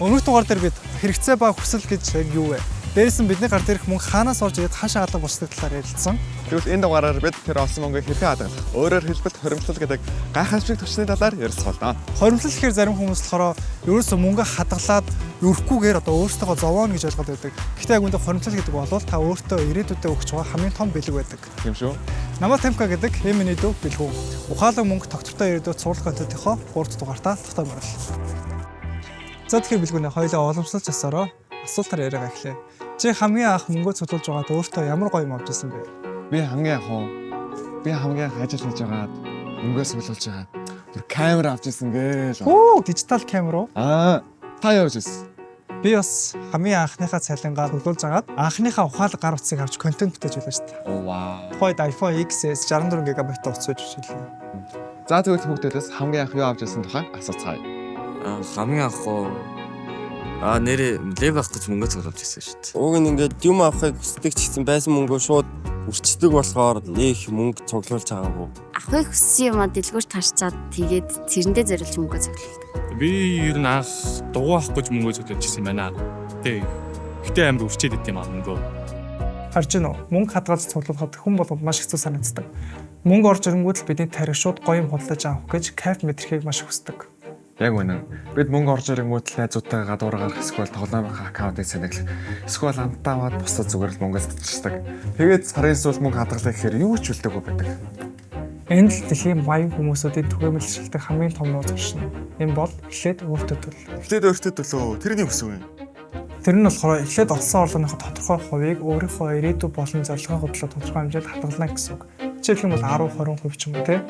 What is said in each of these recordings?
Өмнөх дугаар дээр бид хэрэгцээ ба хүсэл гэж яг юу вэ? Дээрээс нь бидний гарт ирэх мөнгө хаанаас орж ирээд хаашаа алга болсны талаар ярилцсан. Тэгвэл энэ дугаараар бид тэр олсон мөнгөийг хэрхэн хадгалах, өөрөөр хэлбэл хоримтлал гэдэг гайхамшиг түвшний талаар ярилцгаалаа. Хоримтлал гэхээр зарим хүмүүс болохоор ерөөсөө мөнгө хадгалаад өрөхгүйгээр одоо өөртөө зовооно гэж ойлгоод байдаг. Гэхдээ яг үүндээ хоримтлал гэдэг бол та өөртөө ирээдүйдээ өгч байгаа хамгийн том бэлэг байдаг. Тийм шүү. Намаа Тамка гэдэг Эминидүү бэлгүү. Ухаалаг мөнгө тогтвортой ирээдүйд суулгах хотынхоо 3 дугаартаа тогтооморол. За тэгэхээр бэлгүүнээ хоёулаа уламжлалж асуураа асуултаар яриагаа эхлэе. Чи хамгийн анх мөнгө цуглуулж байгаад өөртөө ямар гоё юм авч ирсэн бэ? Би хамгийн анх ажил хийж байгаад мөнгөө цуглуулж байгаад тэр камер авч ирсэн гээл. Оо, дижитал камер уу? Та явж ирсэн. Би бас хамгийн анхныхаа цалингаар цуглуулж байгаад анхныхаа ухаалаг гар утсыг авч контент бүтээж байлаа шүү дээ. Оо вау. Тухайд iPhone XS 64 GB утас байж ирлээ. За тэгвэл хүүхдүүдээс хамгийн анх юу авч ирсэн тухай асууцгаая. Хамгийн анх нэрээ лего авах гэж мөнгө цуглуулж ирсэн шүү дээ. Уг нь ингээд юм авахыг хүсдэг ч гэсэн байсан мөнгөө шууд үрчдэг болохоор их мөнгө цуглуулж байгаагүй. Авахыг хүссэн юмаа дэлгүүрт харчаад тэгээд цэрэндээ зориулж мөнгө цуглуулдаг. Би ер нь анх дугуй авах гэж мөнгө цуглуулж ирсэн юм байна. Гэтэ амар өвчээд идэв юм аа мөнгөө. Харж гинөө мөнгө хадгалж цуглуулахад хүн болгонд маш хэцүү санагддаг. Мөнгө орж ирэнгүүт л бидний тарих шууд гоё юм худалдаж авах гэж кайф мэдрэхийг маш хүсдэг. Яг үнэн. Бид мөнгө орж ирэнгүүт л найзуудтайгаа гадуур гарах эсвэл тоглоомынхаа аккаунтыг санаглах. Эсвэл амтааваад бусад зүгээр л мөнгө татчихдаг. Тэгээд сарын сүүлд мөнгө хадгалах гэхээр юу ч үлдээгүй байдаг. Энэ л дэлхийн баян хүмүүсүүдийн түгээмэлшилдэг хамгийн том нууц шин. Энэ бол эхлээд өөртөө төлөв. Эхлээд өөртөө төлөө. Тэрний өсөв юм. Тэр нь болохоор эхлээд олсон орлогынхоо тодорхой хувийг өөрийнхөө ирээдүйн болон зорилгын хөдлөө тодорхой хэмжээнд хадгална гэсэн үг. Жишээлх юм бол 10-20% ч юм уу те.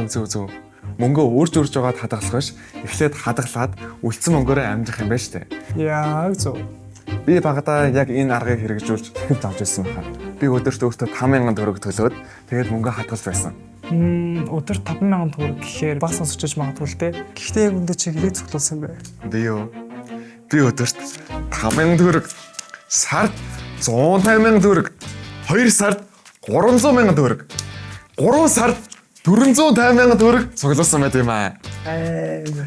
Зөв. Мөнгөө өөрж байгаад хадгалах биш. Эхлээд хадгалаад үлдсэн мөнгөөрөө амжих юм байна штэ. Яг зөв. Би багадаа яг энэ аргыг хэрэгжүүлж хэд авч ирсэн байна. Би өдөрт өөртөө 5,000 төгрөг төлөөд тэгээд мөнгөө хадгалж байсан. Өдөрт 5,000 төгрөг гэхээр баг сонсож магадгүй л те. Гэхдээ яг үндэ чи хэрэг цуглуулсан бэ? Би өдөрт 5,000 төгрөг, сард 150,000 төгрөг, 2 сард 300,000 төгрөг, 3 сард 450,000 төгрөг цуглуулсан байт юм аа.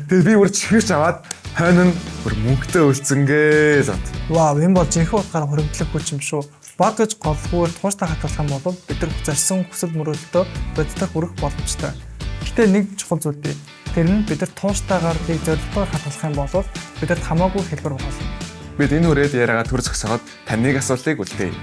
Тэгээд би бүр чихэрч аваад хойно нь бүр мөнгөтэй үлдсэнгээ л бат. Вау, энэ бол жинхэнэ утгаараа хоригдлох хүч юм шүү. Баг гэж голгүй тууштай хадгалах юм бол бид нар зарсан хүсэл мөрөөдөлтөө бодитоор хүрэх боломжтой. Гэтэ нэг чухал зүйл бий. Тэр нь бид нар тууштайгаар нэг зорилгоор хадгалах юм бол бид нар хамаагүй хэлбэр болно. Бид энэ үрээд яриагаа төр зогсоод таныг асуултыг үлдээе.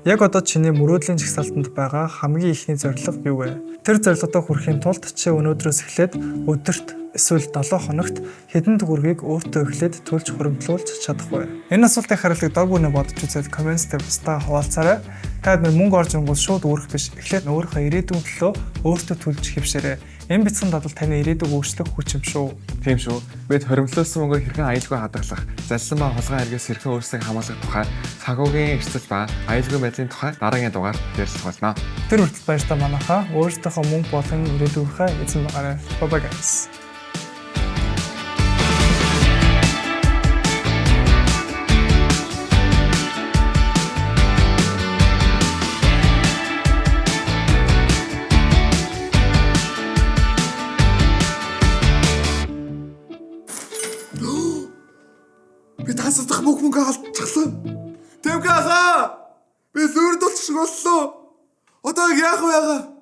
Яг одоо чиний мөрөөдлийн жагсаалтанд байгаа хамгийн ихний зорилго юу вэ? Тэр зорилгодоо хүрэхийн тулд чи өнөөдрөөс эхлээд өдөрт эсвэл 7 хоногт хэдэн төгрөгийг өөртөө эхлээд төлж хуримтлуулж чадах вэ? Энэ асуултын хариултыг дагуунаа бодож үзээд коммент дээр бусдаа хуваалцаарай. Та бид мөнгө орж ирэнгүүт шууд өөрөх биш. Эхлээд өөрийнхөө ирээдүйн төлөө өөртөө төлж хэвшээрэй. Энэ бяцхан дадал таны ирээдүйг өөрчлөх хүч юм шүү. Тийм шүү. Бид хоримтлуулсан мөнгөөр хэрхэн аюулгүй хадгалах, залсан ба хулгай хэрэгээс хэрхэн өөрсдөө хамгаалах тухай, цагуугийн эрсдэл ба аюулгүй байдлын тухай дараагийн дугаар ярилцах болно. Тэр хүртэл баяртай манайхаа өөрсдийнхөө мөнгө болон ирээдүйнхээ эзэн байгаарай. Bye guys. Би тасалдах мөнгө алдчихлаа. Тамка хаа. Би лүрдүүлчих шиг боллоо. Одоо яах вэ?